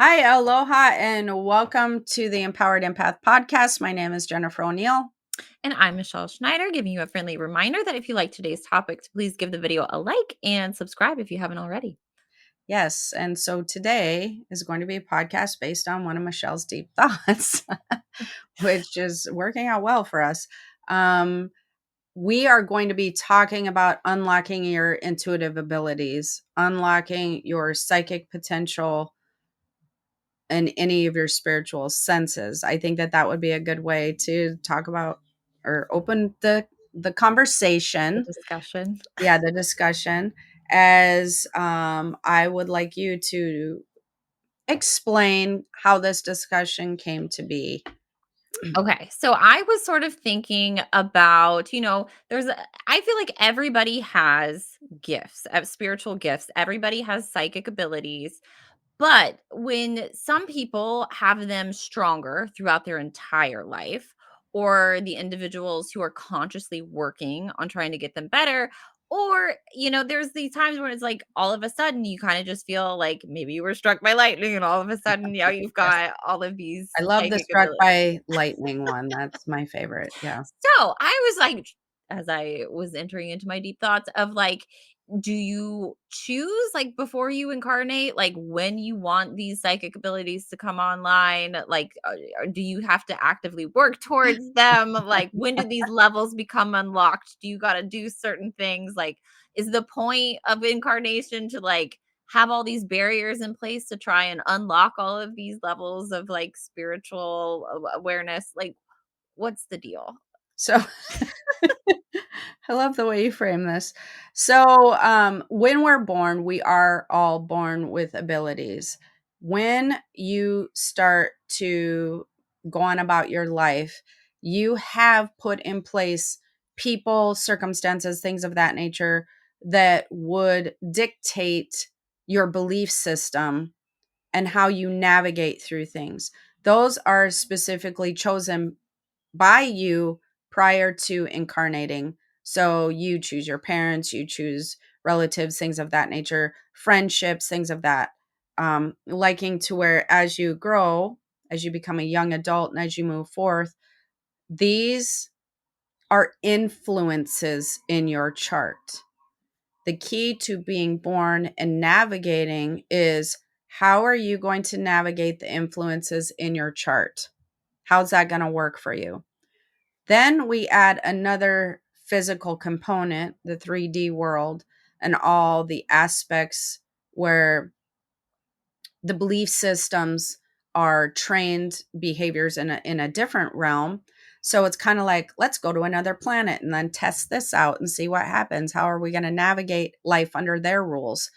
Hi, aloha, and welcome to the Empowered Empath podcast. My name is Jennifer O'Neill. And I'm Michelle Schneider, giving you a friendly reminder that if you like today's topic, to please give the video a like and subscribe if you haven't already. Yes, and so today is going to be a podcast based on one of Michelle's deep thoughts, which is working out well for us. Um, we are going to be talking about unlocking your intuitive abilities, unlocking your psychic potential, and any of your spiritual senses. I think that would be a good way to talk about or open the The conversation. discussion. Yeah, the discussion, as I would like you to explain how this discussion came to be. Okay, so I was sort of thinking about, I feel like everybody has gifts, spiritual gifts. Everybody has psychic abilities. But when some people have them stronger throughout their entire life, or the individuals who are consciously working on trying to get them better, or, there's these times when it's like all of a sudden you kind of just feel like maybe you were struck by lightning and all of a sudden, you've Yes, got all of these I love the psychic struck abilities. by lightning one. That's my favorite. Yeah. So I was like, as I was entering into my deep thoughts of like, do you choose like before you incarnate, like when you want these psychic abilities to come online? Like, or do you have to actively work towards them? Like, when do these levels become unlocked? Do you got to do certain things? Like, is the point of incarnation to like have all these barriers in place to try and unlock all of these levels of like spiritual awareness? Like, what's the deal? So I love the way you frame this. So, when we're born, we are all born with abilities. When you start to go on about your life, you have put in place people, circumstances, things of that nature that would dictate your belief system and how you navigate through things. Those are specifically chosen by you prior to incarnating. So you choose your parents, you choose relatives, things of that nature, friendships, things of that liking, to where as you grow, as you become a young adult, and as you move forth, these are influences in your chart. The key to being born and navigating is, how are you going to navigate the influences in your chart? How's that going to work for you? Then we add another physical component, the 3D world, and all the aspects where the belief systems are trained behaviors in a different realm. So it's kind of like, let's go to another planet and then test this out and see what happens. How are we going to navigate life under their rules?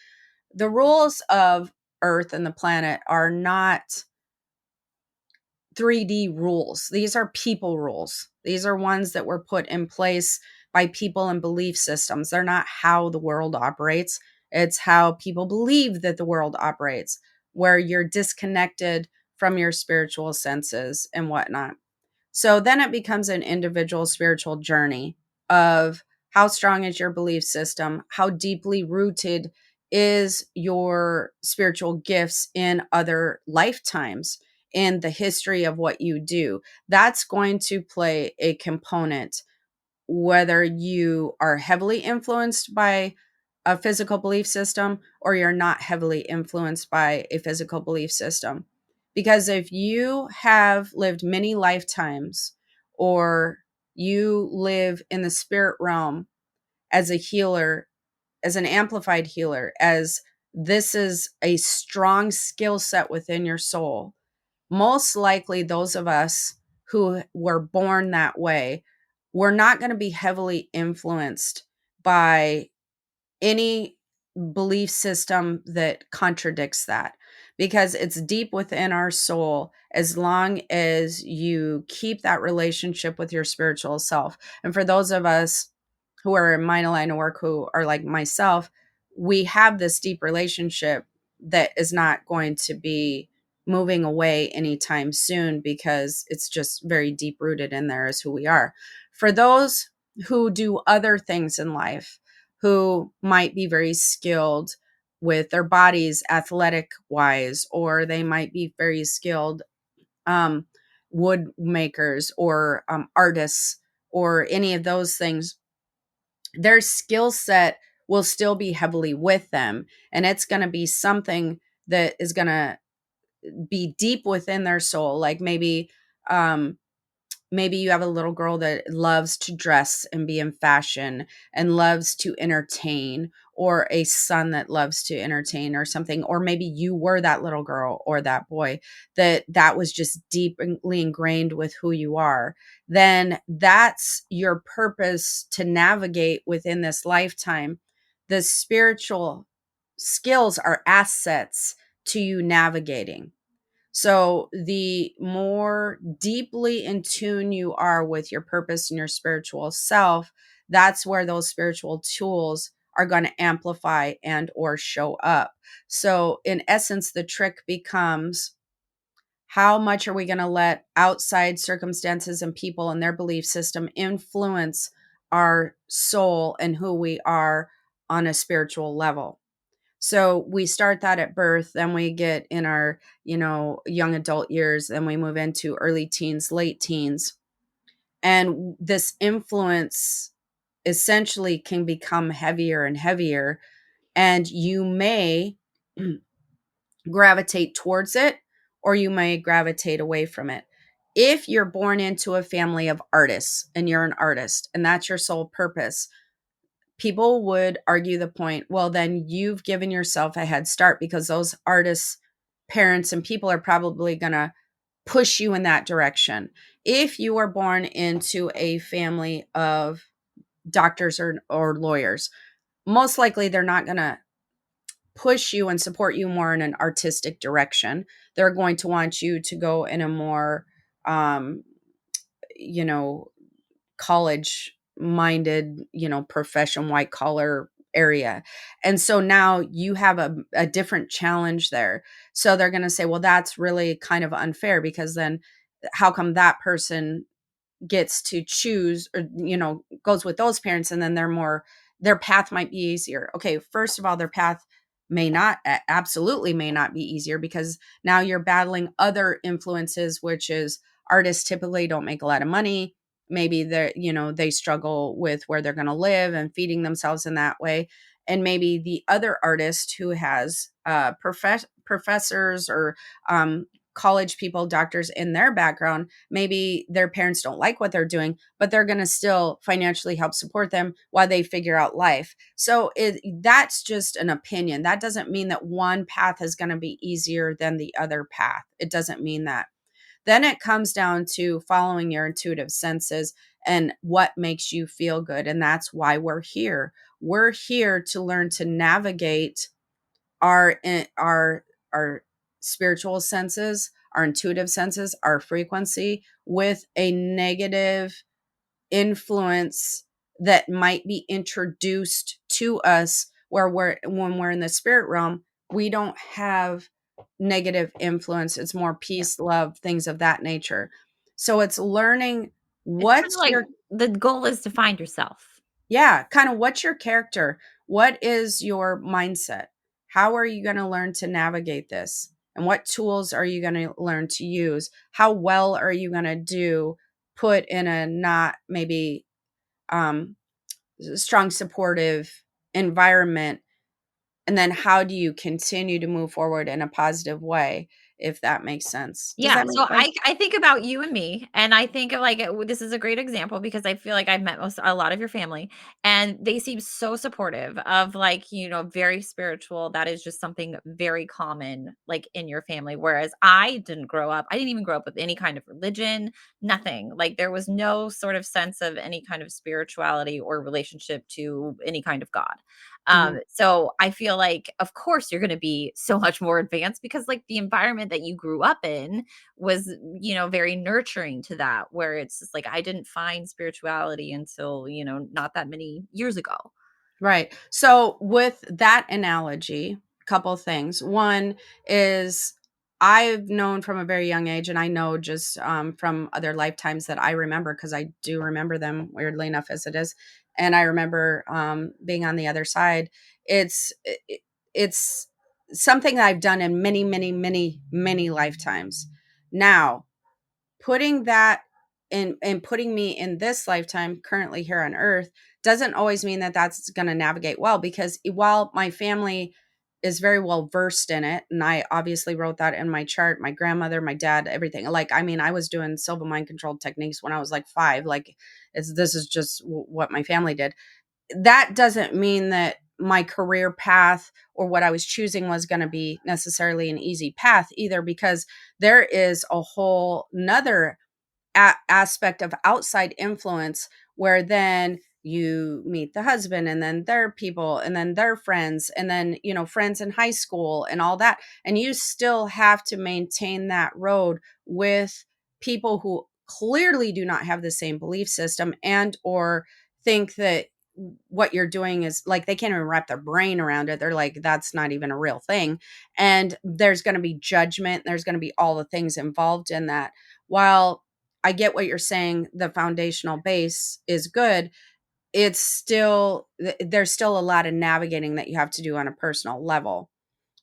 The rules of Earth and the planet are not 3D rules. These are people rules. These are ones that were put in place by people and belief systems. They're not how the world operates. It's how people believe that the world operates, where you're disconnected from your spiritual senses and whatnot. So then it becomes an individual spiritual journey of, how strong is your belief system? How deeply rooted is your spiritual gifts in other lifetimes, in the history of what you do? That's going to play a component, whether you are heavily influenced by a physical belief system or you're not heavily influenced by a physical belief system. Because if you have lived many lifetimes, or you live in the spirit realm as a healer, as an amplified healer, as this is a strong skill set within your soul, most likely those of us who were born that way, we're not going to be heavily influenced by any belief system that contradicts that, because it's deep within our soul, as long as you keep that relationship with your spiritual self. And for those of us who are in my line of work, who are like myself, we have this deep relationship that is not going to be moving away anytime soon, because it's just very deep rooted in there as who we are. For those who do other things in life, who might be very skilled with their bodies athletic wise, or they might be very skilled um, wood makers or artists or any of those things. Their skill set will still be heavily with them. And it's going to be something that is going to be deep within their soul. Like um, maybe you have a little girl that loves to dress and be in fashion and loves to entertain, or a son that loves to entertain or something, or maybe you were that little girl or that boy that was just deeply ingrained with who you are. Then that's your purpose to navigate within this lifetime. The spiritual skills are assets to you navigating. So, the more deeply in tune you are with your purpose and your spiritual self, that's where those spiritual tools are going to amplify and or show up. So, in essence, the trick becomes, how much are we going to let outside circumstances and people and their belief system influence our soul and who we are on a spiritual level? So we start that at birth, then we get in our, young adult years, then we move into early teens, late teens. And this influence essentially can become heavier and heavier. And you may gravitate towards it, or you may gravitate away from it. If you're born into a family of artists and you're an artist and that's your sole purpose, people would argue the point, well, then you've given yourself a head start, because those artists, parents, and people are probably going to push you in that direction. If you are born into a family of doctors or lawyers, most likely they're not going to push you and support you more in an artistic direction. They're going to want you to go in a more, um, you know, college minded, profession, white collar area. And so now you have a different challenge there. So they're going to say, well, that's really kind of unfair, because then how come that person gets to choose, or goes with those parents, and then their path might be easier. Okay, first of all, their path may not, absolutely may not be easier, because now you're battling other influences, which is, artists typically don't make a lot of money. Maybe they struggle with where they're going to live and feeding themselves in that way. And maybe the other artist who has professors or college people, doctors in their background, maybe their parents don't like what they're doing, but they're going to still financially help support them while they figure out life. So that's just an opinion. That doesn't mean that one path is going to be easier than the other path. It doesn't mean that. Then it comes down to following your intuitive senses and what makes you feel good. And that's why we're here. We're here to learn to navigate our spiritual senses, our intuitive senses, our frequency with a negative influence that might be introduced to us, where when we're in the spirit realm, we don't have negative influence. It's more Yeah. peace, love, things of that nature. So it's learning It's kind of what's like your the goal is to find yourself. yeah, kind of what's your character? What is your mindset? How are you going to learn to navigate this? And what tools are you going to learn to use? How well are you going to do put in a not maybe um, strong supportive environment? And then how do you continue to move forward in a positive way, if that makes sense? Does Yeah, that make so sense? I think about you and me, and I think of, like, this is a great example because I feel like I've met a lot of your family, and they seem so supportive of, like, very spiritual. That is just something very common, like, in your family, whereas I didn't even grow up with any kind of religion, nothing. Like, there was no sort of sense of any kind of spirituality or relationship to any kind of God. Mhm. So I feel like, of course, you're gonna be so much more advanced because, like, the environment that you grew up in was, very nurturing to that, where it's just like I didn't find spirituality until, not that many years ago. Right. So with that analogy, couple things. One is, I've known from a very young age, and I know just from other lifetimes that I remember, because I do remember them, weirdly enough as it is, and I remember being on the other side. It's it's something that I've done in many, many, many, many lifetimes. Now, putting that in and putting me in this lifetime currently here on earth doesn't always mean that that's going to navigate well, because while my family is very well versed in it, and I obviously wrote that in my chart, my grandmother, my dad, everything, like, I mean, I was doing silva mind controlled techniques when I was like 5, like, this is just what my family did. That doesn't mean that my career path or what I was choosing was going to be necessarily an easy path either, because there is a whole nother aspect of outside influence, where then you meet the husband and then their people and then their friends and then, friends in high school and all that, and you still have to maintain that road with people who clearly do not have the same belief system and or think that what you're doing is, like, they can't even wrap their brain around it. They're like, that's not even a real thing. And there's going to be judgment, there's going to be all the things involved in that. While I get what you're saying, the foundational base is good, it's still, there's still a lot of navigating that you have to do on a personal level.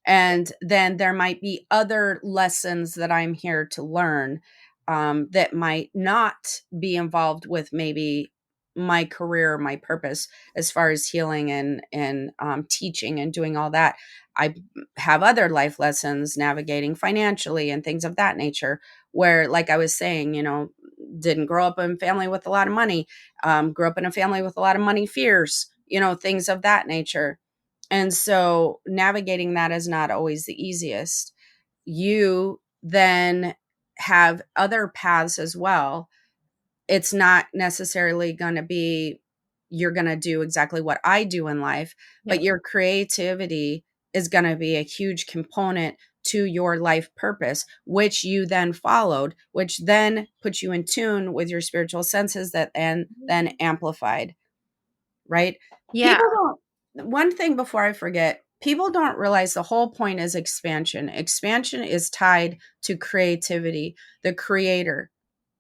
And then there might be other lessons that I'm here to learn, that might not be involved with maybe my career or my purpose as far as healing and teaching and doing all that. I have other life lessons navigating financially and things of that nature, where, like I was saying, didn't grow up in a family with a lot of money, grew up in a family with a lot of money fears, things of that nature. And so navigating that is not always the easiest. You then have other paths as well. It's not necessarily going to be you're going to do exactly what I do in life, but Yep. your creativity is going to be a huge component to your life purpose, which you then followed, which then puts you in tune with your spiritual senses that and then amplified, right? Yeah. People don't, one thing before I forget, people don't realize the whole point is expansion. Expansion is tied to creativity, the creator.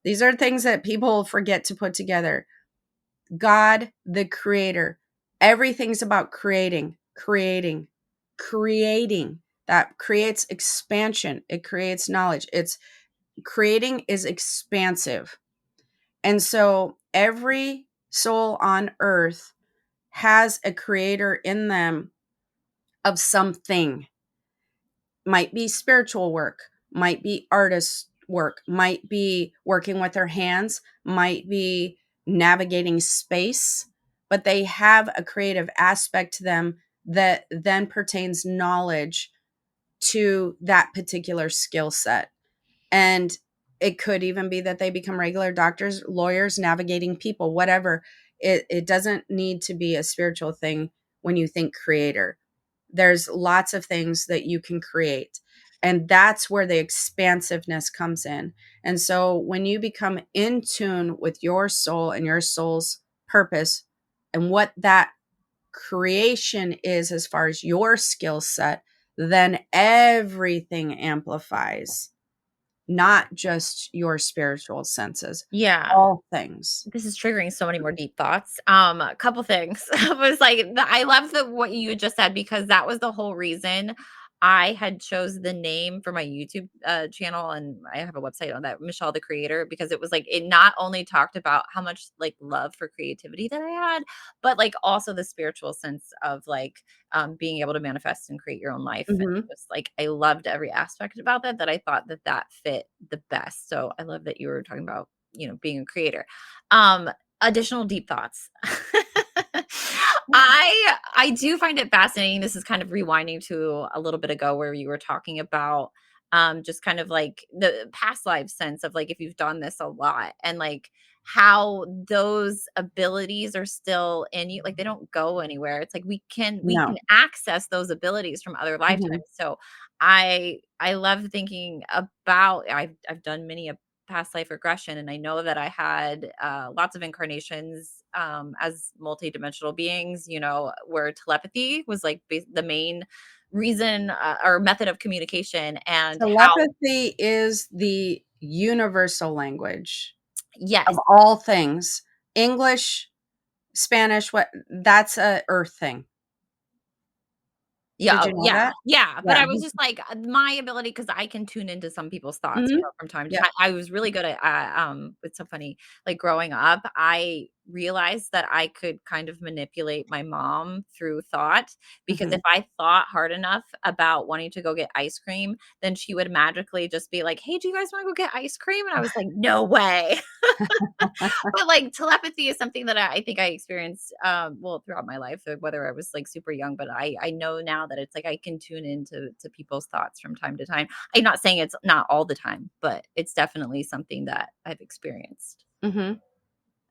These are things that people forget to put together. God, the creator. Everything's about creating, creating, creating. That creates expansion. It creates knowledge. It's creating is expansive. And so every soul on earth has a creator in them of something. Might be spiritual work, might be artist work, might be working with their hands, might be navigating space, but they have a creative aspect to them that then pertains knowledge to that particular skill set. And it could even be that they become regular doctors, lawyers, navigating people, whatever. It doesn't need to be a spiritual thing when you think creator. There's lots of things that you can create. And that's where the expansiveness comes in. And so when you become in tune with your soul and your soul's purpose and what that creation is as far as your skill set, then everything amplifies, not just your spiritual senses, Yeah. all things. This is triggering so many more deep thoughts. A couple things. Was like I love the what you just said because that was the whole reason I had chose the name for my YouTube channel, and I have a website on that, Michelle the Creator, because it was like it not only talked about how much like love for creativity that I had, but like also the spiritual sense of like being able to manifest and create your own life. And Mhm. just like I loved every aspect about that. That I thought that that fit the best. So I love that you were talking about being a creator. um, Additional deep thoughts. I do find it fascinating. This is kind of rewinding to a little bit ago where you were talking about just kind of like the past life sense of like if you've done this a lot and like how those abilities are still in you, like they don't go anywhere. It's like we can No. access those abilities from other Mhm. lifetimes. So I love thinking about I've done many past life regression, and I know that I had lots of incarnations as multidimensional beings, where telepathy was like the main reason or method of communication, and how Telepathy is the universal language of yes. all things. English, Spanish, what, that's a earth thing. Yeah, Did you oh, know yeah, that? yeah, but Yeah. I was just like, my ability, because I can tune into some people's thoughts, Mhm. from time to Yep. time. I was really good at, it's so funny, like, growing up, I realized that I could kind of manipulate my mom through thought, because if Mhm. I thought hard enough about wanting to go get ice cream, then she would magically just be like, "Hey, do you guys wanna go get ice cream?" And I was like, "No way." But, like, telepathy is something that I think I experienced, well, throughout my life, whether I was, like, super young, but I know now that it's like I can tune into people's thoughts from time to time. I'm not saying it's not all the time, but it's definitely something that I've experienced. Mhm.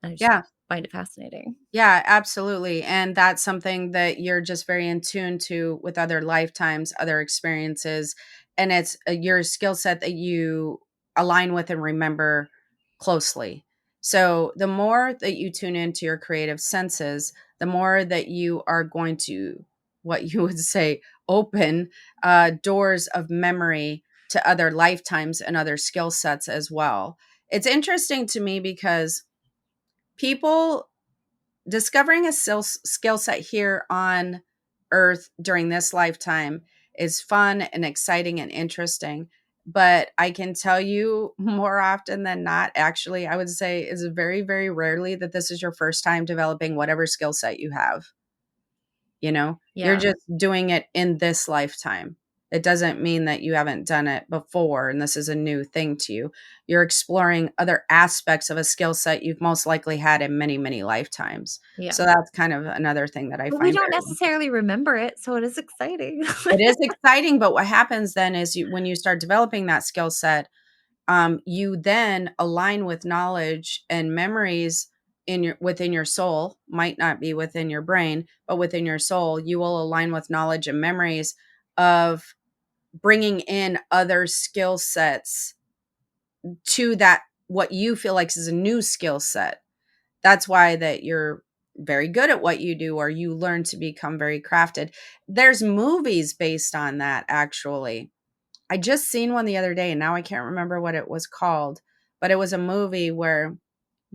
I just Yeah. find it fascinating. Yeah, absolutely. And that's something that you're just very in tune to with other lifetimes, other experiences. And it's your skill set that you align with and remember closely. So the more that you tune into your creative senses, the more that you are going to, what you would say, open doors of memory to other lifetimes and other skill sets as well. It's interesting to me because people discovering a skill set here on earth during this lifetime is fun and exciting and interesting, but I can tell you more often than not, actually I would say is very very rarely that this is your first time developing whatever skill set you have. You're Yeah. just doing it in this lifetime. It doesn't mean that you haven't done it before and this is a new thing to you. You're exploring other aspects of a skill set you've most likely had in many, many lifetimes. Yeah. So that's kind of another thing that I But we find don't very interesting. necessarily remember it, so it is exciting. It is exciting, but what happens then is when you start developing that skill set, you then align with knowledge and memories within your soul, might not be within your brain, but within your soul you will align with knowledge and memories of bringing in other skill sets to that, what you feel like is a new skill set. That's why that you're very good at what you do, or you learn to become very crafted. There's movies based on that, actually. I just seen one the other day and now I can't remember what it was called, but it was a movie where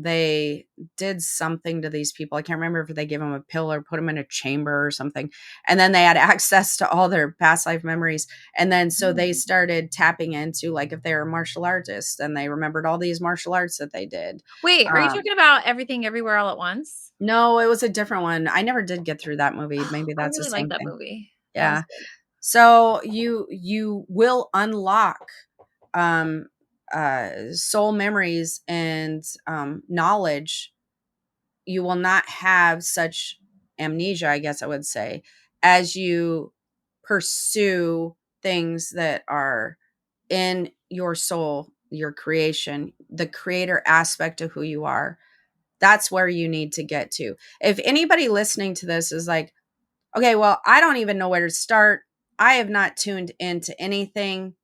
they did something to these people. I can't remember if they gave them a pill or put them in a chamber or something. And then they had access to all their past life memories. And then so they started tapping into, like, if they were martial artists and they remembered all these martial arts that they did. Wait, are you Um, talking about Everything Everywhere All at Once? no, it was a different one. I never did get through that movie. Maybe I that's the really like same that thing. movie. That was Yeah. good. So you will unlock um soul memories and knowledge. You will not have such amnesia, I guess I would say, as you pursue things that are in your soul, your creation, the creator aspect of who you are. That's where you need to get to. If anybody listening to this is like, okay, well, I don't even know where to start, I have not tuned into anything,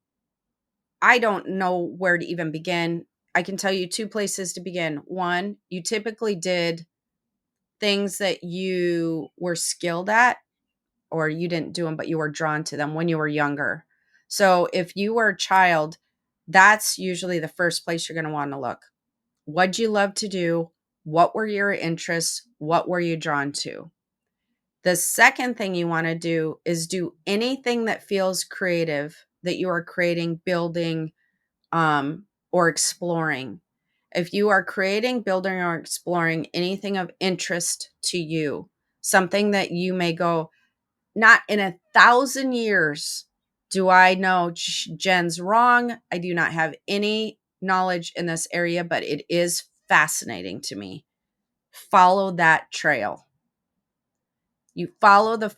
I don't know where to even begin, I can tell you two places to begin. One, you typically did things that you were skilled at, or you didn't do them, but you were drawn to them when you were younger. So if you were a child, that's usually the first place you're going to want to look. What'd you love to do? What were your interests? What were you drawn to? The second thing you want to do is do anything that feels creative, that you are creating, building, or exploring. If you are creating, building, or exploring anything of interest to you, something that you may go, not in 1,000 years do I know Jen's wrong. I do not have any knowledge in this area, but it is fascinating to me. Follow that trail. You follow the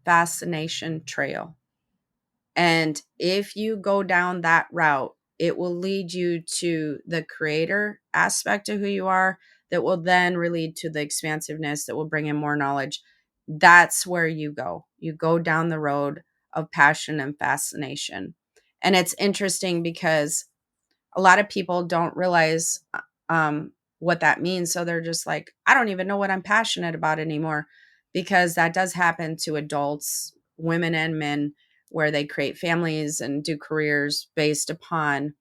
fascination trail. And if you go down that route, it will lead you to the creator aspect of who you are, that will then lead to the expansiveness that will bring in more knowledge. That's where you go. You go down the road of passion and fascination. And it's interesting because a lot of people don't realize what that means. So they're just like, I don't even know what I'm passionate about anymore, because that does happen to adults, women and men, where they create families and do careers based upon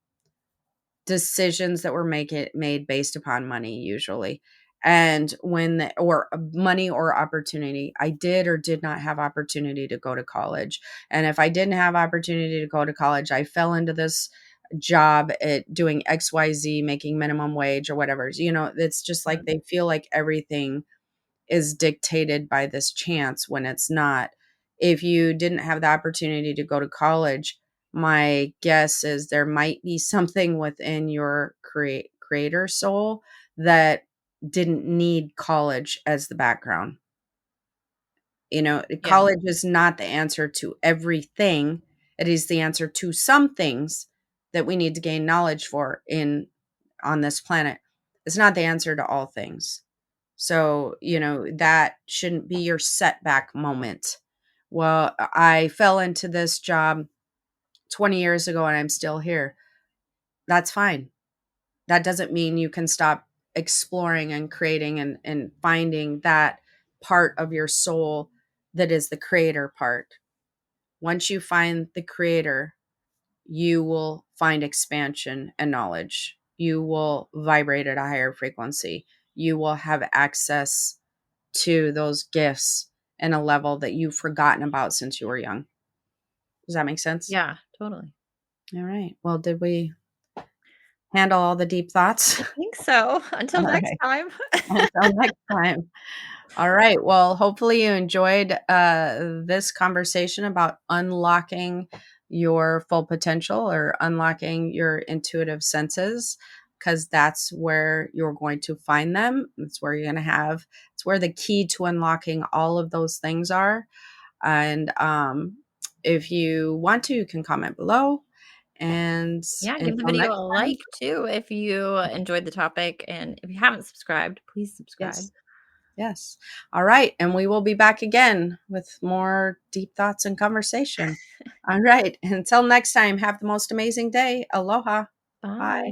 decisions that were made based upon money, usually. And or money or opportunity. I did or did not have opportunity to go to college. And if I didn't have opportunity to go to college, I fell into this job at doing XYZ, making minimum wage or whatever. It's just like Mm. they feel like everything is dictated by this chance when it's not. If you didn't have the opportunity to go to college, my guess is there might be something within your creator soul that didn't need college as the background. Yeah. College is not the answer to everything. It is the answer to some things that we need to gain knowledge for in on this planet. It's not the answer to all things. So, that shouldn't be your setback moment. Well, I fell into this job 20 years ago and I'm still here. That's fine. That doesn't mean you can stop exploring and creating and finding that part of your soul that is the creator part. Once you find the creator, you will find expansion and knowledge. You will vibrate at a higher frequency. You will have access to those gifts in a level that you've forgotten about since you were young. Does that make sense? Yeah, totally. All right. Well, did we handle all the deep thoughts? I think so. Until All next right. time. Until next time. All right. Well, hopefully you enjoyed this conversation about unlocking your full potential or unlocking your intuitive senses, because that's where you're going to find them. It's where you're going to have, it's where the key to unlocking all of those things are. And if you want to, you can comment below. And Yeah, give the until video next a time, like too if you enjoyed the topic, and if you haven't subscribed, please subscribe. yes. Yes. All right. And we will be back again with more deep thoughts and conversation. All right. Until next time, have the most amazing day. Aloha. Bye. Bye.